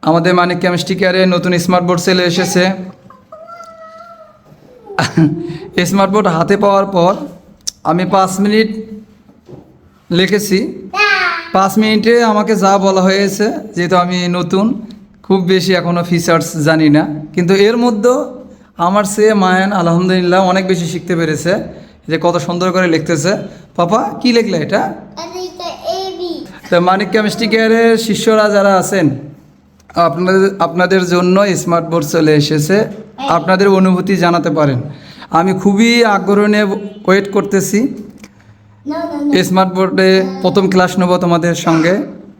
আমাদের মানিক কেমিস্ট্রি কেয়ারে নতুন স্মার্ট বোর্ড সেলে এসেছে। স্মার্ট বোর্ড হাতে পাওয়ার পর আমি 5 মিনিট লিখেছি। 5 মিনিটে আমাকে যা বলা হয়েছে, যেহেতু আমি নতুন, খুব বেশি এখনও ফিচার্স জানি না, কিন্তু এর মধ্যেও আমার সে মায়ান আলহামদুলিল্লাহ অনেক বেশি শিখতে পেরেছে। যে কত সুন্দর করে লিখতেছে। পাপা কি লিখলে এটা? তো মানিক কেমিস্ট্রি কেয়ারের শিষ্যরা যারা আছেন, আপনাদের জন্য স্মার্ট বোর্ড চলে এসেছে। আপনাদের অনুভূতি জানাতে পারেন। আমি খুবই আগ্রহ নিয়ে ওয়েট করতেছি। স্মার্ট বোর্ডে প্রথম ক্লাস নেব তোমাদের সঙ্গে,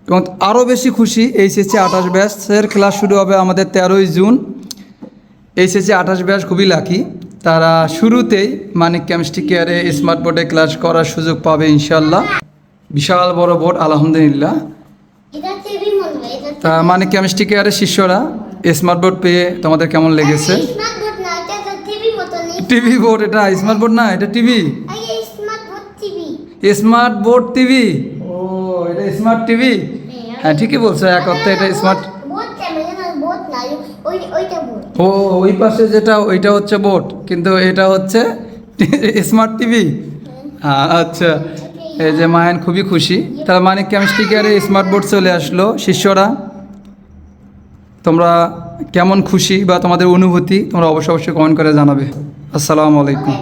এবং আরও বেশি খুশি এইচএসসি 28 ব্যাচের ক্লাস শুরু হবে আমাদের 13ই জুন। এইচএসসি 28 ব্যাচ খুবই লাকি, তারা শুরুতেই মানিক কেমিস্ট্রি কেয়ারে স্মার্ট বোর্ডে ক্লাস করার সুযোগ পাবে ইনশাল্লাহ। বিশাল বড় বোর্ড আলহামদুলিল্লাহ। তা মানিক কেমিস্ট্রি কেয়ারের শিষ্যরা স্মার্ট বোর্ড পেয়ে তোমাদের কেমন লেগেছে? টিভি বোর্ড, এটা স্মার্ট বোর্ড না, এটা টিভি। স্মার্ট বোর্ড টিভি, ও এটা স্মার্ট টিভি। হ্যাঁ ঠিকই বলছো, এক অর্থে এটা স্মার্ট। ও ওই পাশে যেটা, ওইটা হচ্ছে বোর্ড, কিন্তু এটা হচ্ছে স্মার্ট টিভি। আচ্ছা, এই যে মায়ান খুবই খুশি। তারা মানিক কেমিস্ট্রি কেয়ারে স্মার্ট বোর্ড চলে আসলো। শিষ্যরা তোমরা কেমন খুশি বা তোমাদের অনুভূতি তোমরা অবশ্যই কমেন্ট করে জানাবে। আসসালামু আলাইকুম।